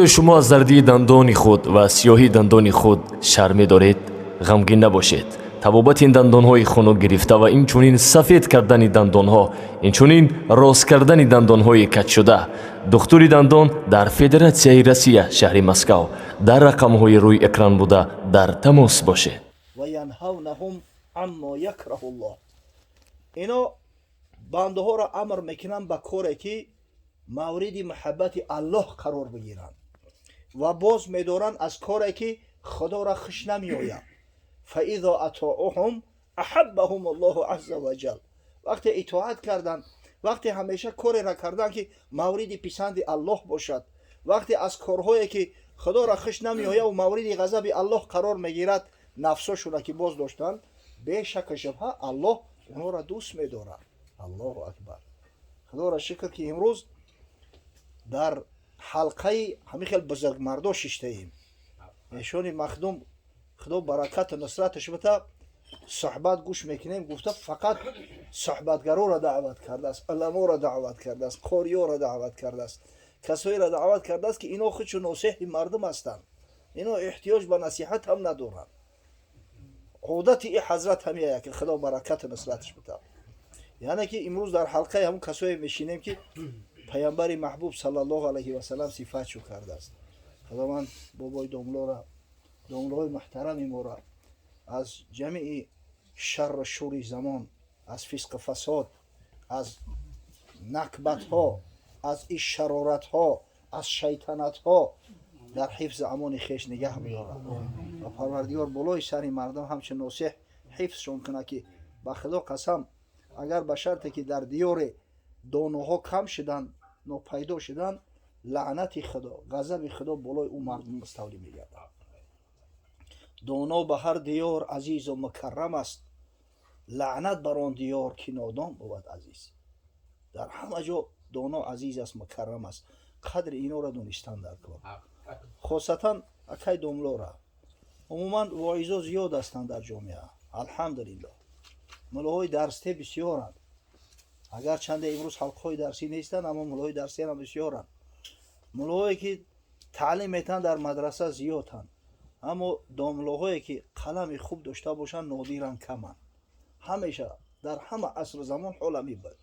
آیا شما از زردی دندان خود و سیاهی دندان خود شرم دارید؟ غمگین نباشید. طبابت این دندان های خنک گرفته و این چونین سفید کردن دندان ها، این چونین راست کردن دندان های کج شده، دکتر دندان در فدراسیای روسیه شهر مسکو در رقم های روی اکران بوده در تماس باشه. و ینهونهم عما یکره الله. اینا بنده ها را امر میکنن به کاری که مورد محبت الله قرار بگیرن و باز میدارن از کاری که خدا را خوش نمیآید. فاذا اطاعوهم احبهم الله عز وجل. وقتی اطاعت کردن، وقتی همیشه کاری را کردن که مورد پسند الله باشد، وقتی از کارهایی که خدا را خوش نمیآید و مورد غضب الله قرار میگیرد نفسشون که باز داشتن، بیشک شبه الله اونها را دوست میدارد. الله اکبر. خدا را شکر که امروز در حلقه همین خیلی بزرگ مردا ششته ایم. ایشون مخدوم خدا برکت و نصرتش بده، صحبت گوش میکنیم. گفته فقط صحبتگرا را دعوت کرده است، علما را دعوت کرده است، قاری‌ها را دعوت کرده است، کسایی را دعوت کرده است که اینا خودشون ناصح مردم هستند، اینا احتیاج به نصیحت هم ندارند. عودت این حضرت همیه که خدا برکت و نصرتش بده. یعنی که امروز در حلقه همون کسایی میشینیم که پیامبر محبوب صلی الله علیه و سلم صفاتشو کرده است. خداوند بابای داملای محترم ما را از جمعی شر و شور زمان، از فسق و فساد، از نکبت ها، از این شرارت ها، از شیطنت ها در حفظ امان خیش نگه می‌دارد و پروردگار بالای سر مردم همچون ناصح حفظشون کنه که با خدا قسم اگر به شرطی که در دیار دانوها کم شدن، ناپیدا شدن، لعنت خدا، غضب خدا بالای اون مردم مستولی می‌گردد. دانا به هر دیار عزیز و مکرم است، لعنت بر آن دیار که نادان بود عزیز. در همه جا دانا عزیز است، مکرم است. قدر اینا را دونستن در کار، خاصتا اکای دوملو را. عموما واعظا زیاد هستند در جامعه، الحمدلله. ملاهای درسته بسیارند، اگر چند امروز حلقهای درسی نیستند اما ملاهای درسی هم بسیارند. ملاهایی که تعلیم میتن در مدرسه زیادند، اما داملوهایی که قلم خوب داشته باشند نادرن، کمند. همیشه در همه عصر زمان حال می بود.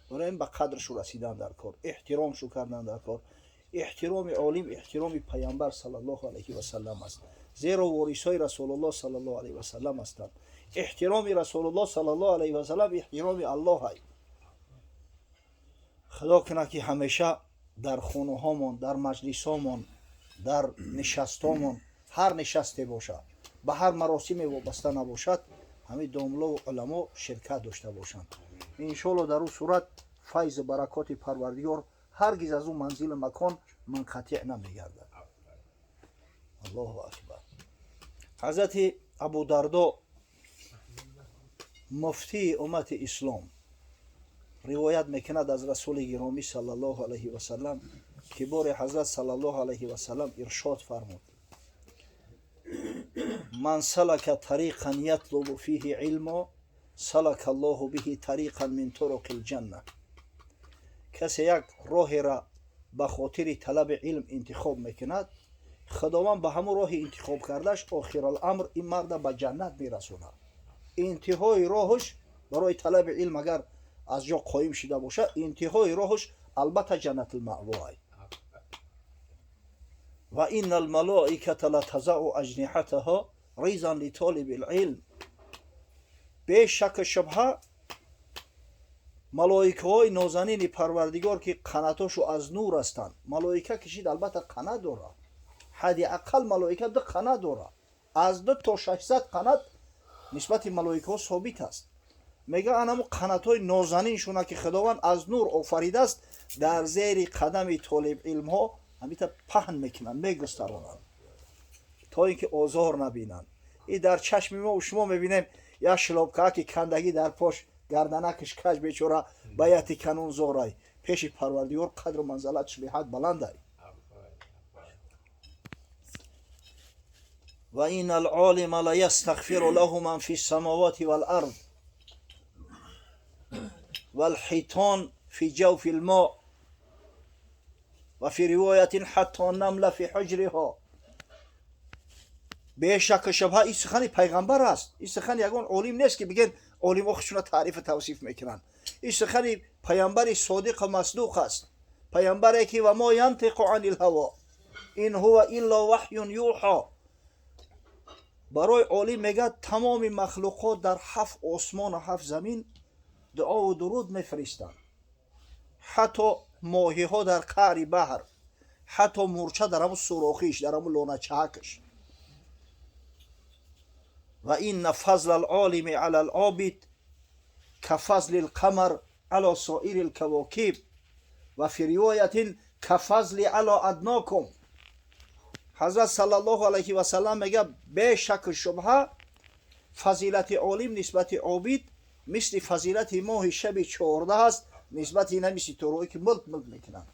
برای این به قدرشو رسیدن در کار، احترامشو کردن در کار. احترام عالم احترام پیامبر صلی الله علیه و سلم است، زیرا وارثای رسول الله صلی الله علیه و سلم هستند. احترام رسول الله صلی الله علیه و سلم احترام الله است. خدا کنه که همیشه در خونه هامون، در مجلس هامون، در نشستامون، هر نشسته باشه، به هر مراسم وابسته نباشد، همه داملا و علما شرکت داشته باشند. انشالله در اون صورت فیض و برکات پروردگار هرگز از اون منزل مکان منقطع نمیگردد. الله اکبر. حضرت ابو دردا مفتی امت اسلام روایت میکند از رسول گرامی صلی الله علیه و سلم که بار حضرت صلی الله علیه و سلم ارشاد فرمود: من سلک طریقا یطلب فیه علما سلک الله به طریقا من طرق الجنه. کسی یک راه را به خاطر طلب علم انتخاب میکند، خداوند به همون راه انتخاب کردش آخر الامر این مرد به جنت میرسونه. انتهای راهش برای طلب علم اگر از جا قایم شده باشه، انتهای راهش البته جنت المأوا. و این الملائکه لتضع اجنحتها ریزا لطالب العلم. به شک شبهه ملائکه های نازنین پروردگار که قناتاشو از نور هستند. ملائکه کشید البته قنات داره، حد اقل ملائکه 2 قنات داره، از 2 تا 600 قنات نسبت ملائکه ها ثابت است. میگه انمو قنات های نازنین شونه که خداوند از نور آفریده است، در زیر قدم طالب علم ها همیتا پهن میکنن، میگسترانن تا اینکه آزار نبینن. این در چشم ما و شما میبینیم یا شلابکه که کندگی در پاش، گردنکش کج بیچاره بیعت کنون زارای، پیش پروردگار قدر و منزلتش به حد بلنده. و این العالم لا یستغفر له من فی السماوات والارض والحیتان فی جوف الماء و فی روایت حتی نمل فی حجرها. به شک شبه این سخن پیغمبر است. این سخن یگان عالم نیست که بگن عالم خودشون تعریف توصیف میکنن. این سخن پیامبر صادق و مصدوق است. پیامبری که و ما ینطق عن الهوا این هو الا وحی یوحى. برای عالم میگه تمام مخلوقات در 7 آسمان و 7 زمین دعا و درود میفرستند. حتی ماهی ها در قعر بحر، حتی مورچه در همون سوراخیش، در همون لانه چاکش. و این فضل العالم علی العابد کفضل القمر علی سایر الکواکب و فی روایت کفضل علی ادناکم. حضرت صلی الله علیه و سلم میگه به شک شبهه فضیلت عالم نسبت عابد مثل فضیلت ماه شب 14 است نسبت این مثل طوری که ملک میکنن.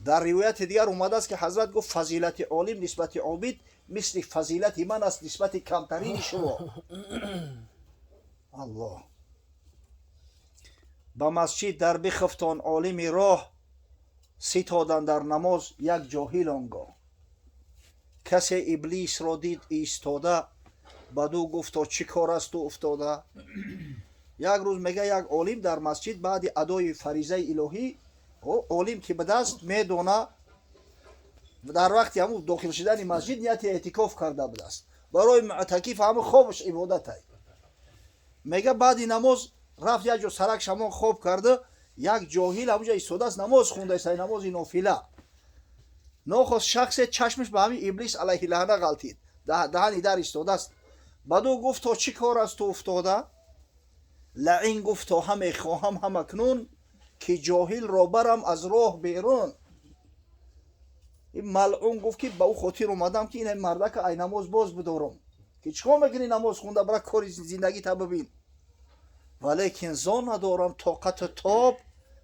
در روایت دیگر اومده است که حضرت گفت فضیلت عالم نسبت عابد مثل فضیلت من است نسبت کمترین شما. الله. به مسجد در بخفتان عالم راه ستادن در نماز یک جاهل آنگاه. کسی ابلیس را دید ایستاده بدو گفتا چی کار است تو افتاده. یک روز میگه یک عالم در مسجد بعد ادای فریضه الهی عالم که به دست میدونه در وقتی همون داخل شدن مسجد نیت اعتکاف کرده به دست برای معتکف همون خوابش عبادت های. میگه بعد نماز رفت یک جا سرک شما خواب کرده یک جاهل همونجا ایستاده است نماز خونده است نماز نافله. ناخواست شخص چشمش به همین ابلیس علیه لعنه غلطید دهن در ایستاده است. بدو گفت تا چی کار است تو افتاده؟ لعین گفت تا همه خواهم هم اکنون که جاهل را برم از راه بیرون. این ملعون گفت که به او خاطر اومدم که این مرده که ای نماز باز بدارم که چیکار میکنی نماز خونده برای کاری زندگی تا ببین. ولیکن زان ندارم طاقت تاب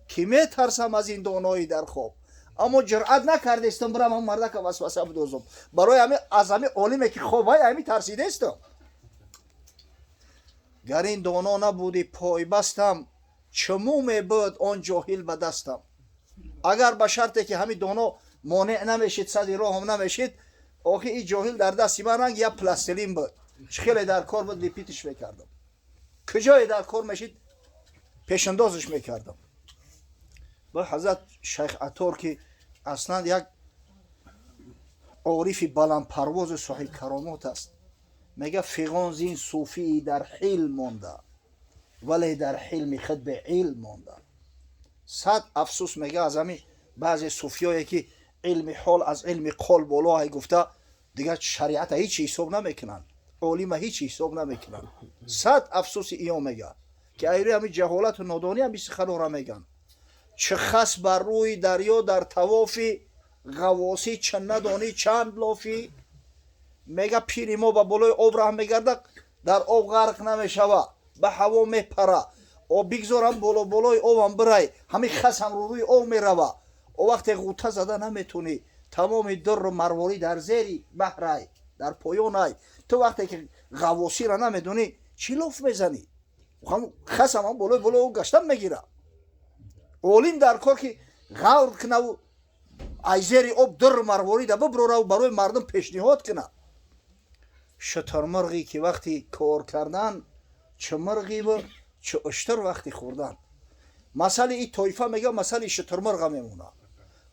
که میترسم از این دانایی در خواب. اما جرأت نکرده استم برم هم مرده که وسوسه بدوزم برای همه از همه عالمه که خوابای همه ترسیده استم. گر این دانا نبودی پای بستم چمو میبود آن جاهل به دستم. اگر به شرطی که همین دانا مانع نمیشید صد راه هم نمیشید آخه این جاهل در دستی من رنگ یا پلاستلین بود خیلی در کار بود لیپیتش میکردم کجای در کار میشید پیشندازش میکردم. با حضرت شیخ عطار که اصلا یک عارف بلند پرواز صاحب کرامات است میگه فیغان زین صوفی در حیل مانده ولی در حلم خود به علم مانده. صد افسوس میگه از همین بعضی صوفیایی که علم حال از علم قول بالا های گفته دیگه شریعت هیچ حساب نمیکنن عالم هیچ حساب نمیکنن. صد افسوس اینا میگه که ایره همین جهالت و نادانی هم بیسی خلوره میگن. چه خس بر روی دریا در توافی غواسی چه ندانی چند لافی. میگه پیری ما به بالای آب راه میگرده در آب غرق نمیشوه به هوا میپره آب بگذارم بالای آب هم برای همین خس هم روی آب میروه او وقت غوطه زده نمیتونی تمام در و مرواری در زیری بحرای در پایانای تو وقتی که غواسی را نمیدونی چی لاف میزنی خس هم بالای او گشتن میگیره. عالم در کار که غرق کنه و ای زیری آب در مرواری در ببره و برای مردم پیشنهاد کنه. شترمرغی که وقتی کار کردن چه مرغی و چه اشتر وقتی خوردن. مثل این طایفه میگه مثل شترمرغ میمونه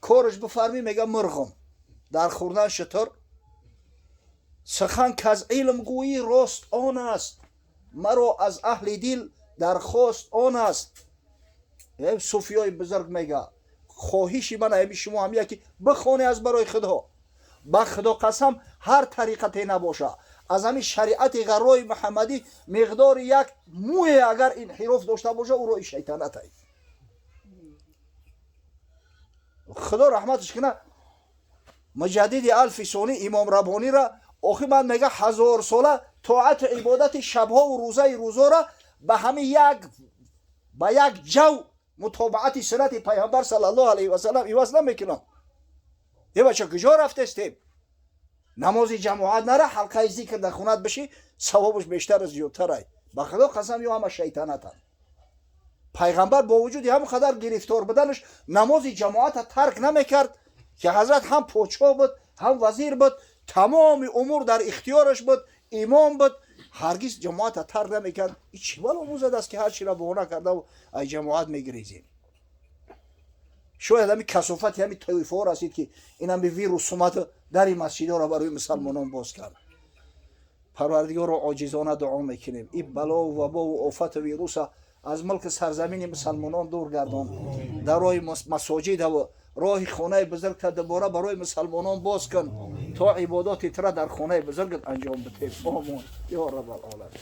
کارش بفرمی میگه مرغم در خوردن شتر. سخن که از علم گویی راست آن است مرا از اهل دل درخواست آن است. صوفیای بزرگ میگه خواهشی من همی شما هم یکی بخوانی از برای خدا با خدا قسم هر طریقتی نباشه از همین شریعت غرای محمدی مقدار یک موه اگر انحراف داشته باشه او روی شیطنت هست. خدا رحمتش کنه مجدد الف سانی امام ربانی را آخی من میگه 1000 ساله طاعت عبادت شبها و روزا را به همین یک جو متابعت سنت پیامبر صلی الله علیه و سلم ایواز نمیکنم. یه بچه کجا رفته استیم نماز جماعت نره حلقه ذکر در خونت بشی ثوابش بیشتر از زیادتره. به خدا قسم یا همه شیطنت هم. پیغمبر با وجود هم قدر گرفتار بدنش نماز جماعت ترک نمیکرد که حضرت هم پادشاه بود، هم وزیر بود، تمام امور در اختیارش بود، امام بود، هرگز جماعت تر نمیکرد. این چی بلا موزد است که هر چی را بهانه کرده و از جماعت میگریزیم. شاید همین کثافت همین طایفه ها رسید که این هم به وی رسومات در این مسجد ها را برای مسلمانان باز کرد. پروردگار را عاجزانه دعا میکنیم این بلا و وبا و آفت و ویروس از ملک سرزمین مسلمانان دور گردان، در راه مساجد و راه خانه بزرگ تا دوباره برای مسلمانان باز کن تا عبادات تر در خانه بزرگت انجام بده. آمین یا رب العالمین.